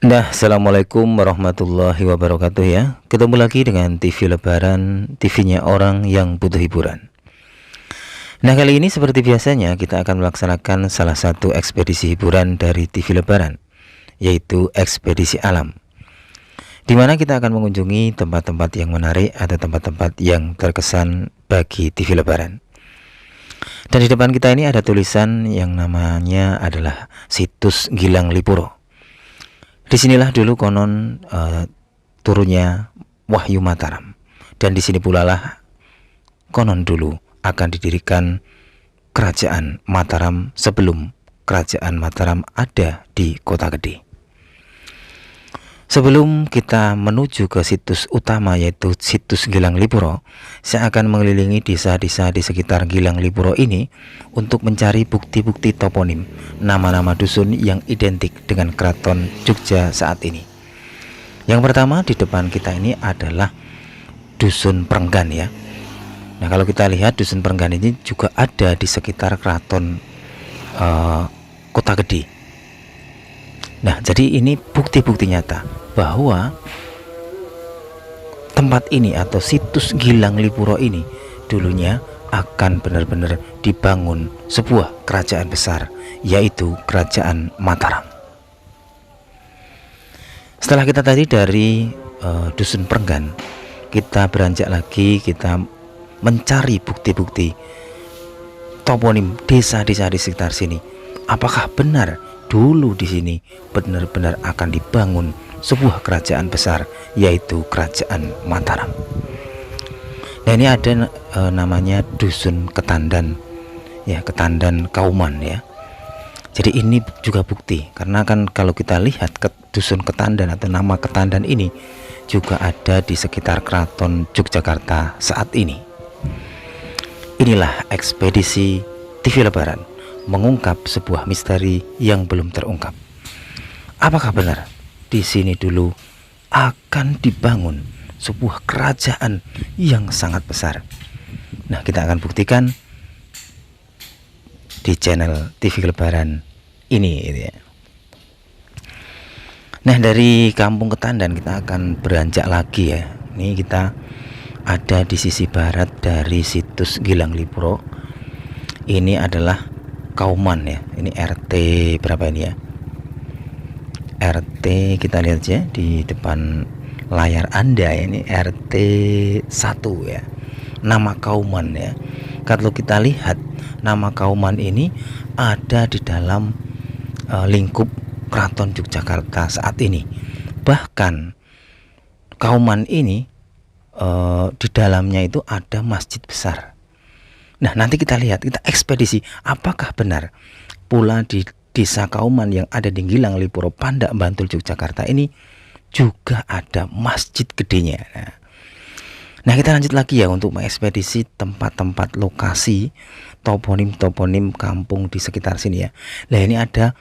Nah, assalamualaikum warahmatullahi wabarakatuh ya. Ketemu lagi dengan TV Lebaran, TV-nya orang yang butuh hiburan. Nah, kali ini seperti biasanya kita akan melaksanakan salah satu ekspedisi hiburan dari TV Lebaran, yaitu ekspedisi alam, di mana kita akan mengunjungi tempat-tempat yang menarik atau tempat-tempat yang terkesan bagi TV Lebaran. Dan di depan kita ini ada tulisan yang namanya adalah situs Gilang Lipuro. Disinilah dulu konon turunnya Wahyu Mataram, dan di sini pula lah konon dulu akan didirikan kerajaan Mataram sebelum kerajaan Mataram ada di Kota Gede. Sebelum kita menuju ke situs utama yaitu situs Gilang Lipuro, saya akan mengelilingi desa-desa di sekitar Gilang Lipuro ini untuk mencari bukti-bukti toponim, nama-nama dusun yang identik dengan keraton Jogja saat ini. Yang pertama di depan kita ini adalah Dusun Prenggan ya. Nah, kalau kita lihat Dusun Prenggan ini juga ada di sekitar keraton Kota Gede. Nah, jadi ini bukti-bukti nyata bahwa tempat ini atau situs Gilang Lipuro ini dulunya akan benar-benar dibangun sebuah kerajaan besar, yaitu kerajaan Mataram. Setelah kita tadi dari Dusun Prenggan, kita beranjak lagi, kita mencari bukti-bukti toponim desa-desa di sekitar sini. Apakah benar dulu di sini benar-benar akan dibangun sebuah kerajaan besar, yaitu kerajaan Mataram? Nah, ini ada namanya Dusun Ketandan ya, Ketandan Kauman ya. Jadi ini juga bukti, karena kan kalau kita lihat ke Dusun Ketandan atau nama Ketandan ini juga ada di sekitar keraton Yogyakarta saat ini. Inilah ekspedisi TV Lebaran mengungkap sebuah misteri yang belum terungkap. Apakah benar di sini dulu akan dibangun sebuah kerajaan yang sangat besar? Nah, kita akan buktikan di channel TV Lebaran ini gitu ya. Nah, dari Kampung Ketandan kita akan beranjak lagi ya. Ini kita ada di sisi barat dari situs Gilang Lipuro. Ini adalah Kauman ya. Ini RT berapa ini ya? RT kita lihat aja di depan layar Anda ya, ini RT 1 ya. Nama Kauman ya. Kalau kita lihat nama Kauman ini ada di dalam lingkup Keraton Yogyakarta saat ini. Bahkan Kauman ini di dalamnya itu ada masjid besar. Nah, nanti kita lihat, kita ekspedisi apakah benar pula di desa Kauman yang ada di Gilang Lipuro, Pandak, Bantul, Yogyakarta ini juga ada masjid gedenya. Nah, kita lanjut lagi ya untuk mengekspedisi tempat-tempat lokasi toponim-toponim kampung di sekitar sini ya. Nah, ini ada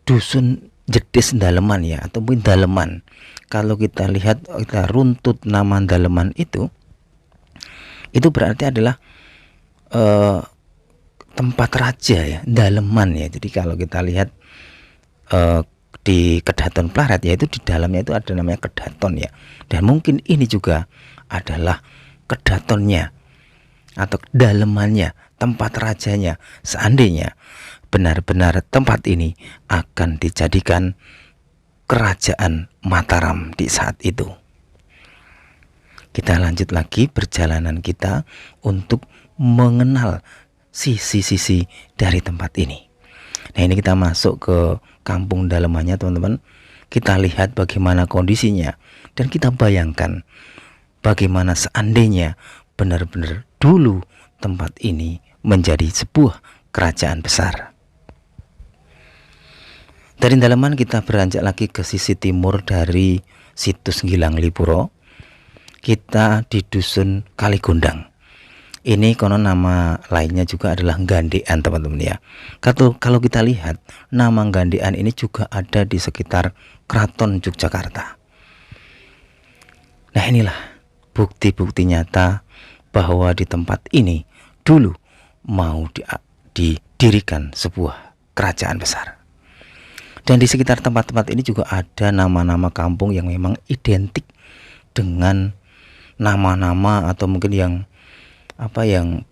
Dusun Jedes Daleman ya, atau mungkin Daleman. Kalau kita lihat, kita runtut nama Daleman itu berarti adalah tempat raja ya, Daleman ya. Jadi kalau kita lihat di Kedaton Plaret, yaitu di dalamnya itu ada namanya Kedaton ya. Dan mungkin ini juga adalah Kedatonnya atau Dalemannya, tempat rajanya, seandainya benar-benar tempat ini akan dijadikan kerajaan Mataram di saat itu. Kita lanjut lagi perjalanan kita untuk mengenal sisi-sisi dari tempat ini. Nah, ini kita masuk ke kampung dalemannya teman-teman. Kita lihat bagaimana kondisinya dan kita bayangkan bagaimana seandainya benar-benar dulu tempat ini menjadi sebuah kerajaan besar. Dari daleman kita beranjak lagi ke sisi timur dari situs Gilang Lipuro. Kita di Dusun Kaligondang. Ini konon nama lainnya juga adalah Gandean teman-teman ya. Kalau kita lihat, nama Gandean ini juga ada di sekitar Keraton Yogyakarta. Nah, inilah bukti-bukti nyata bahwa di tempat ini dulu mau didirikan sebuah kerajaan besar. Dan di sekitar tempat-tempat ini juga ada nama-nama kampung yang memang identik dengan nama-nama atau mungkin yang yang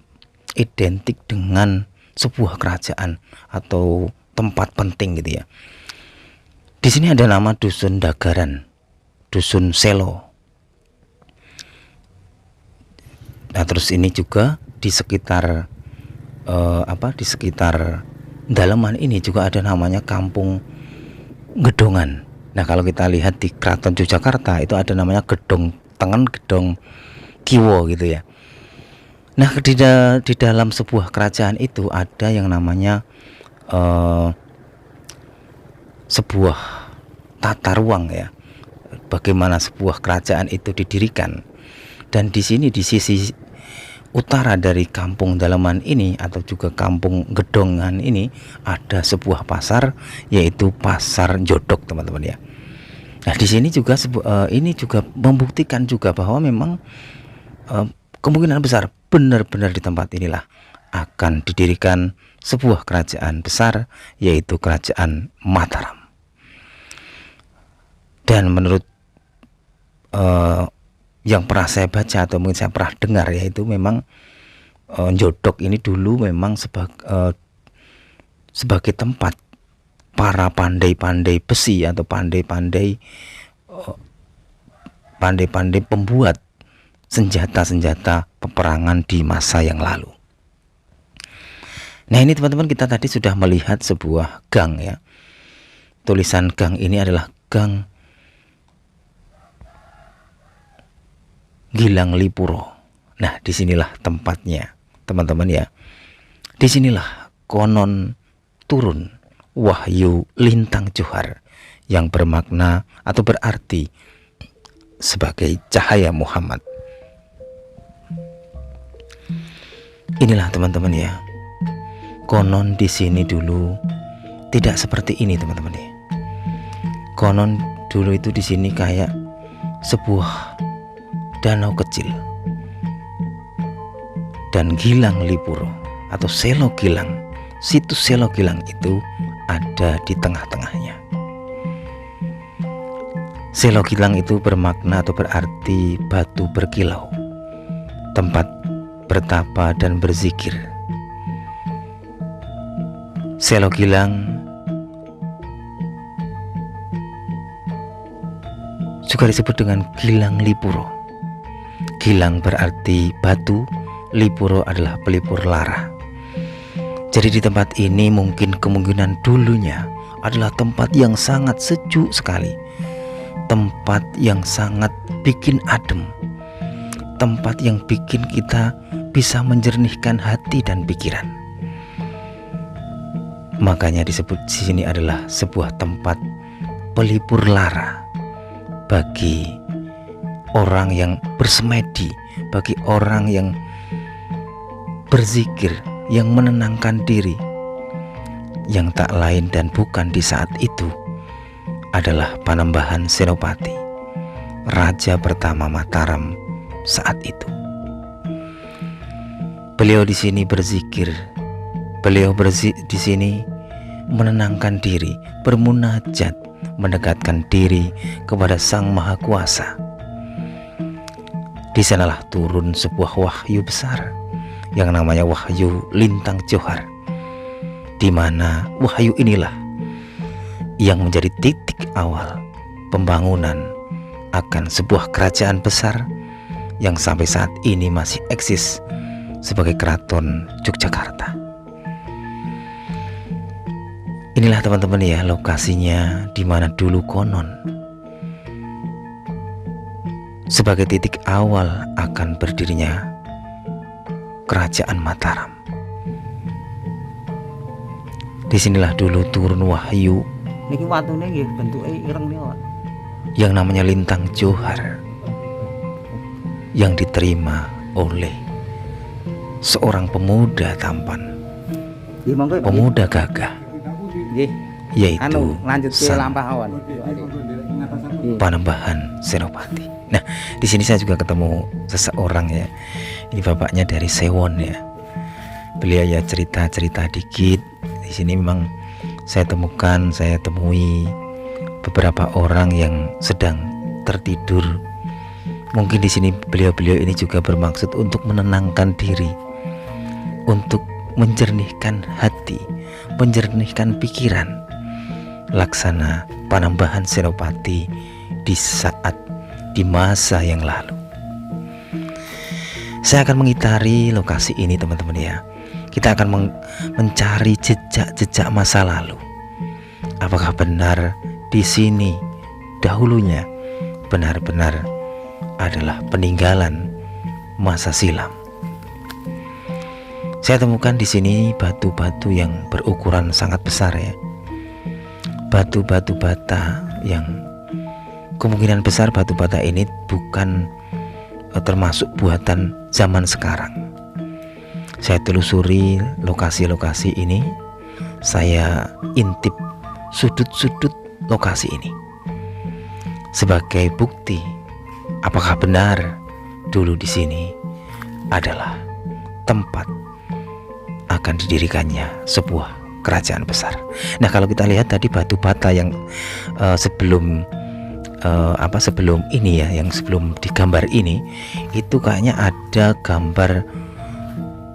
identik dengan sebuah kerajaan atau tempat penting gitu ya. Di sini ada nama Dusun Dagaran, Dusun Selo. Nah, terus ini juga di sekitar di sekitar dalaman ini juga ada namanya Kampung Gedongan. Nah, kalau kita lihat di Keraton Yogyakarta itu ada namanya Gedong Tengen, Gedong Kiwo gitu ya. Nah, di dalam sebuah kerajaan itu ada yang namanya sebuah tata ruang ya. Bagaimana sebuah kerajaan itu didirikan. Dan di sini di sisi utara dari kampung dalaman ini atau juga kampung Gedongan ini ada sebuah pasar, yaitu Pasar Jodok, teman-teman ya. Nah, di sini juga ini juga membuktikan juga bahwa memang kemungkinan besar benar-benar di tempat inilah akan didirikan sebuah kerajaan besar, yaitu Kerajaan Mataram. Dan menurut yang pernah saya baca atau mungkin saya pernah dengar, yaitu memang Jodok ini dulu memang sebagai tempat para pandai-pandai besi atau pandai-pandai pembuat senjata-senjata peperangan di masa yang lalu. Nah, ini teman-teman, kita tadi sudah melihat sebuah gang ya. Tulisan gang ini adalah Gang Gilang Lipuro. Nah, disinilah tempatnya, teman-teman ya. Disinilah konon turun wahyu lintang johar yang bermakna atau berarti sebagai cahaya Muhammad. Inilah teman-teman ya. Konon di sini dulu tidak seperti ini, teman-teman ya. Konon dulu itu di sini kayak sebuah danau kecil, dan Gilang Lipuro atau Selo Gilang, situs Selo Gilang itu ada di tengah-tengahnya. Selo Gilang itu bermakna atau berarti batu berkilau, tempat bertapa dan berzikir. Selo Gilang juga disebut dengan Gilang Lipuro. Gilang berarti batu, Lipuro adalah pelipur lara. Jadi di tempat ini mungkin kemungkinan dulunya adalah tempat yang sangat sejuk sekali, tempat yang sangat bikin adem, tempat yang bikin kita bisa menjernihkan hati dan pikiran. Makanya disebut di sini adalah sebuah tempat pelipur lara bagi orang yang bersemedi, bagi orang yang berzikir, yang menenangkan diri, yang tak lain dan bukan di saat itu adalah Panembahan Senopati, raja pertama Mataram saat itu. Beliau di sini berzikir, beliau di sini menenangkan diri, bermunajat, mendekatkan diri kepada Sang Maha Kuasa. Di sanalah turun sebuah wahyu besar yang namanya wahyu lintang johar, di mana wahyu inilah yang menjadi titik awal pembangunan akan sebuah kerajaan besar yang sampai saat ini masih eksis sebagai Keraton Yogyakarta. Inilah teman-teman ya lokasinya, di mana dulu konon sebagai titik awal akan berdirinya Kerajaan Mataram. Disinilah dulu turun wahyu niki watune nggih bentuke ireng niku, yang namanya lintang johar, yang diterima oleh seorang pemuda tampan, pemuda gagah, yaitu lampahan Panembahan Senopati. Nah, di sini saya juga ketemu seseorang ya. Ini bapaknya dari Sewon ya. Beliau ya cerita-cerita dikit. Di sini memang saya temui beberapa orang yang sedang tertidur. Mungkin di sini beliau-beliau ini juga bermaksud untuk menenangkan diri, untuk menjernihkan hati, menjernihkan pikiran, laksana Panembahan Senopati di masa yang lalu. Saya akan mengitari lokasi ini teman-teman ya. Kita akan mencari jejak-jejak masa lalu. Apakah benar di sini dahulunya benar-benar adalah peninggalan masa silam? Saya temukan di sini batu-batu yang berukuran sangat besar ya. Batu-batu bata yang kemungkinan besar batu bata ini bukan termasuk buatan zaman sekarang. Saya telusuri lokasi-lokasi ini, saya intip sudut-sudut lokasi ini sebagai bukti apakah benar dulu di sini adalah tempat akan didirikannya sebuah kerajaan besar. Nah, kalau kita lihat tadi batu bata yang sebelum ini ya, yang sebelum digambar ini, itu kayaknya ada gambar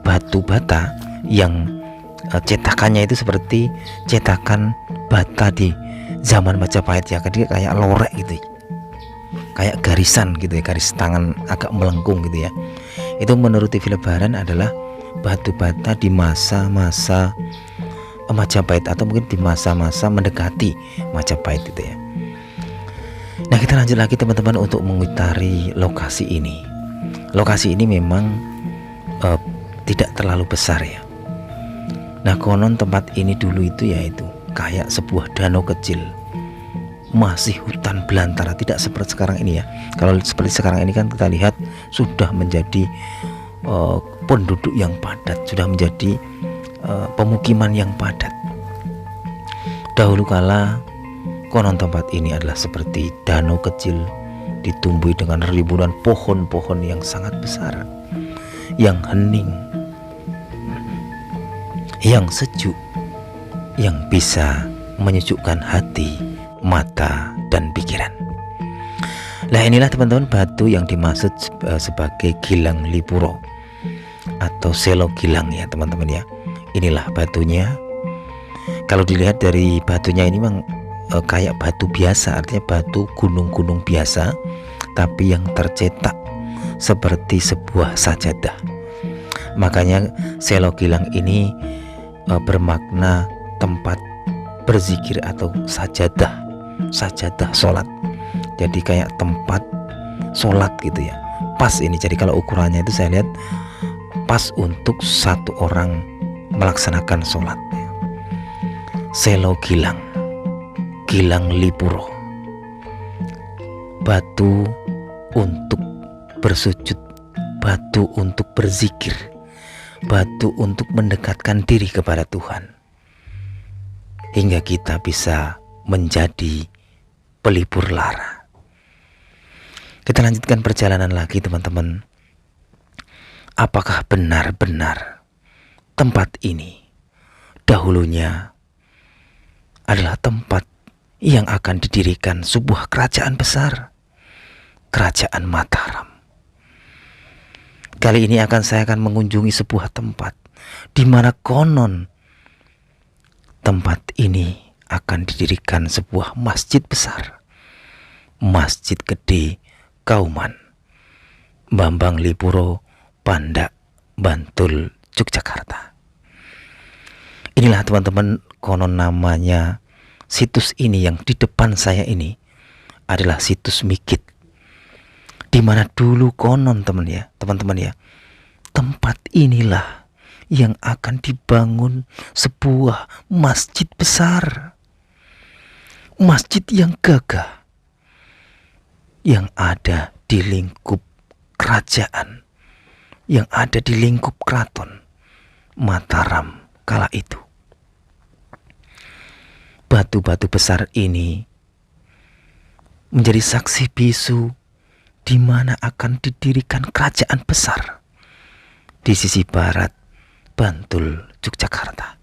batu bata yang cetakannya itu seperti cetakan bata di zaman Majapahit ya, kayak lorek gitu, kayak garisan gitu ya, garis tangan agak melengkung gitu ya. Itu menurut TV Lebaran adalah batu bata di masa-masa Majapahit, atau mungkin di masa-masa mendekati Majapahit itu ya. Nah, kita lanjut lagi teman-teman untuk mengitari lokasi ini. Lokasi ini memang tidak terlalu besar ya. Nah, konon tempat ini dulu itu yaitu kayak sebuah danau kecil, masih hutan belantara, tidak seperti sekarang ini ya. Kalau seperti sekarang ini kan kita lihat sudah menjadi penduduk yang padat, sudah menjadi pemukiman yang padat. Dahulu kala konon tempat ini adalah seperti danau kecil, ditumbuhi dengan ribuan pohon-pohon yang sangat besar, yang hening, yang sejuk, yang bisa menyejukkan hati, mata, dan pikiran. Nah, inilah teman-teman batu yang dimaksud sebagai Gilang Lipuro atau Selo Gilang ya teman-teman ya. Inilah batunya. Kalau dilihat dari batunya ini memang kayak batu biasa, artinya batu gunung-gunung biasa, tapi yang tercetak seperti sebuah sajadah. Makanya Selo Gilang ini bermakna tempat berzikir atau sajadah sholat. Jadi kayak tempat sholat gitu ya. Pas ini, jadi kalau ukurannya itu saya lihat pas untuk satu orang melaksanakan sholat. Selo Gilang, Gilang Lipuro, batu untuk bersujud, batu untuk berzikir, batu untuk mendekatkan diri kepada Tuhan, hingga kita bisa menjadi pelipur lara. Kita lanjutkan perjalanan lagi teman-teman. Apakah benar-benar tempat ini dahulunya adalah tempat yang akan didirikan sebuah kerajaan besar, Kerajaan Mataram? Kali ini saya akan mengunjungi sebuah tempat di mana konon tempat ini akan didirikan sebuah masjid besar, Masjid Gede Kauman Bambang Lipuro, Pandak, Bantul, Yogyakarta. Inilah teman-teman konon namanya situs ini. Yang di depan saya ini adalah situs Mikit, di mana dulu konon teman-teman ya, tempat inilah yang akan dibangun sebuah masjid besar, masjid yang gagah, yang ada di lingkup kerajaan, yang ada di lingkup keraton Mataram kala itu. Batu-batu besar ini menjadi saksi bisu di mana akan didirikan kerajaan besar di sisi barat Bantul, Yogyakarta.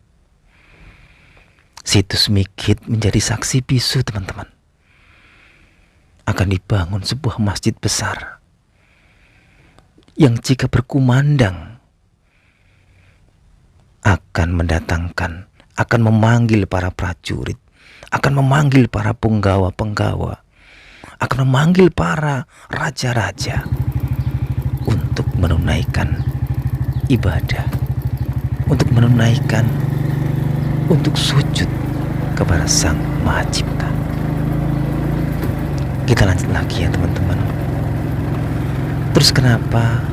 Situs Mikit menjadi saksi bisu, teman-teman. Akan dibangun sebuah masjid besar yang jika berkumandang akan mendatangkan, akan memanggil para prajurit, akan memanggil para penggawa-penggawa, akan memanggil para raja-raja untuk menunaikan ibadah, untuk menunaikan, untuk sujud kepada Sang Maha Cipta. Kita lanjut lagi ya teman-teman. Terus kenapa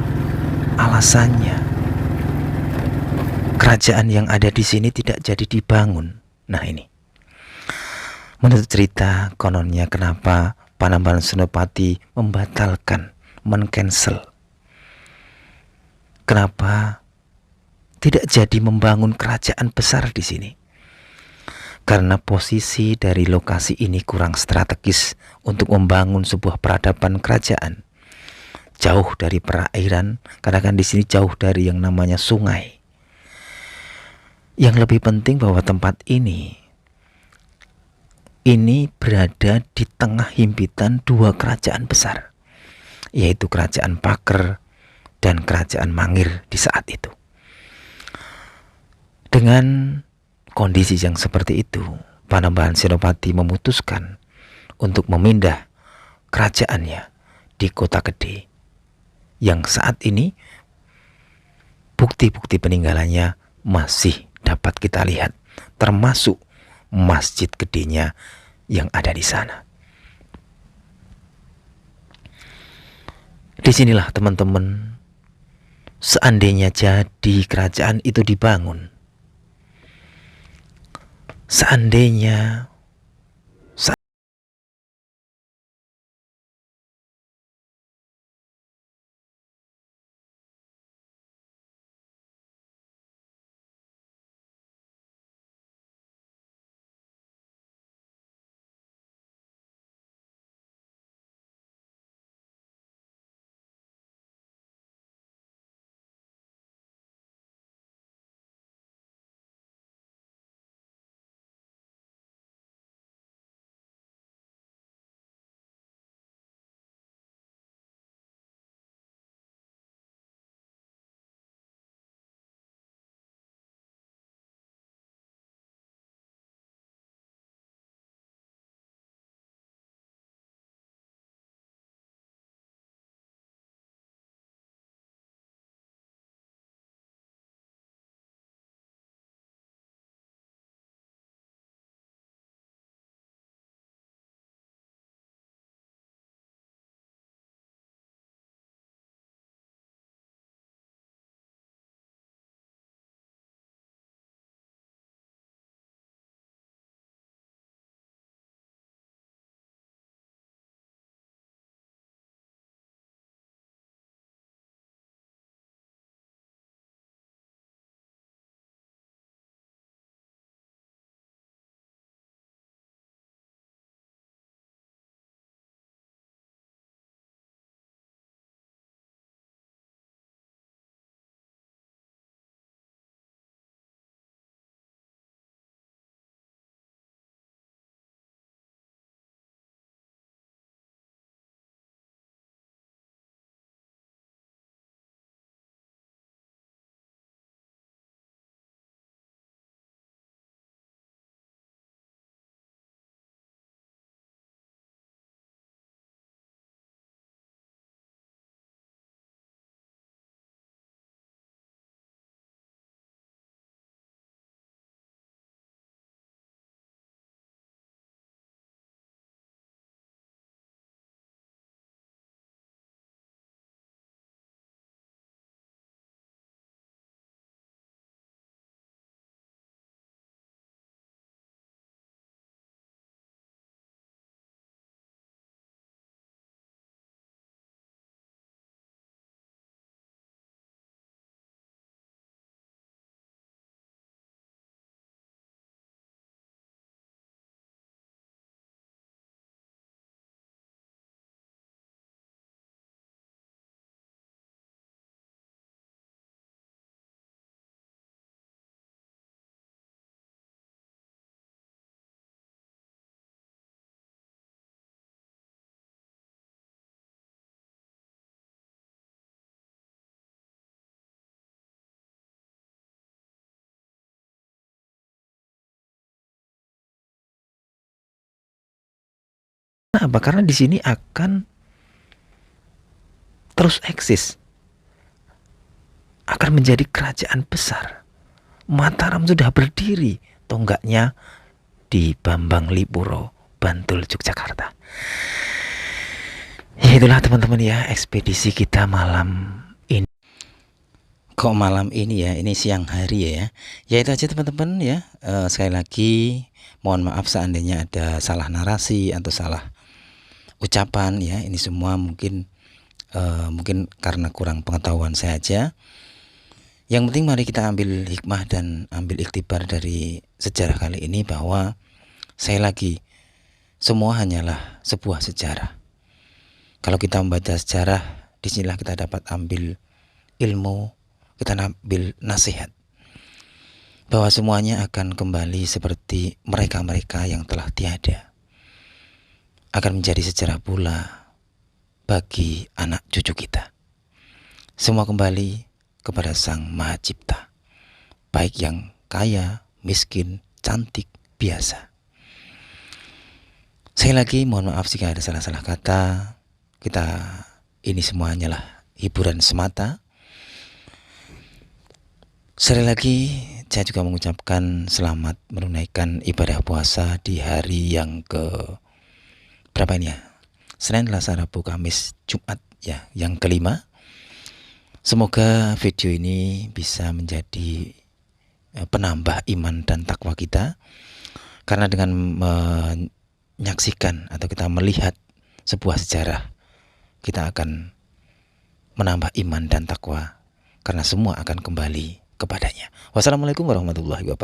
alasannya kerajaan yang ada di sini tidak jadi dibangun? Nah ini, menurut cerita kononnya kenapa Panembahan Senopati membatalkan, men-cancel. Kenapa tidak jadi membangun kerajaan besar di sini? Karena posisi dari lokasi ini kurang strategis untuk membangun sebuah peradaban kerajaan. Jauh dari perairan, karena kan di sini jauh dari yang namanya sungai. Yang lebih penting bahwa tempat ini berada di tengah himpitan dua kerajaan besar, yaitu Kerajaan Paker dan Kerajaan Mangir di saat itu. Dengan kondisi yang seperti itu, Panembahan Senopati memutuskan untuk memindah kerajaannya di Kota Gede, yang saat ini bukti-bukti peninggalannya masih dapat kita lihat, termasuk masjid gedenya yang ada di sana. Disinilah teman-teman, seandainya jadi kerajaan itu dibangun, seandainya Kenapa? Karena di sini akan terus eksis, akan menjadi kerajaan besar. Mataram sudah berdiri, tonggaknya di Bambang Lipuro, Bantul, Yogyakarta. Ya itulah teman-teman ya, ekspedisi kita malam ini. Kok malam ini ya, ini siang hari ya. Ya itu aja teman-teman ya. Sekali lagi mohon maaf seandainya ada salah narasi atau salah ucapan ya. Ini semua mungkin karena kurang pengetahuan saya aja. Yang penting mari kita ambil hikmah dan ambil iktibar dari sejarah kali ini, bahwa saya lagi semua hanyalah sebuah sejarah. Kalau kita membaca sejarah, disinilah kita dapat ambil ilmu, kita ambil nasihat, bahwa semuanya akan kembali seperti mereka-mereka yang telah tiada. Akan menjadi sejarah pula bagi anak cucu kita. Semua kembali kepada Sang Maha Cipta, baik yang kaya, miskin, cantik, biasa. Sekali lagi mohon maaf jika ada salah-salah kata. Kita ini semuanya lah hiburan semata. Sekali lagi saya juga mengucapkan selamat menunaikan ibadah puasa di hari yang ke berapa ini ya? Senin, Selasa, Rabu, Kamis, Jumat ya, yang kelima. Semoga video ini bisa menjadi penambah iman dan takwa kita, karena dengan menyaksikan atau kita melihat sebuah sejarah, kita akan menambah iman dan takwa, karena semua akan kembali kepadanya. Wassalamualaikum warahmatullahi wabarakatuh.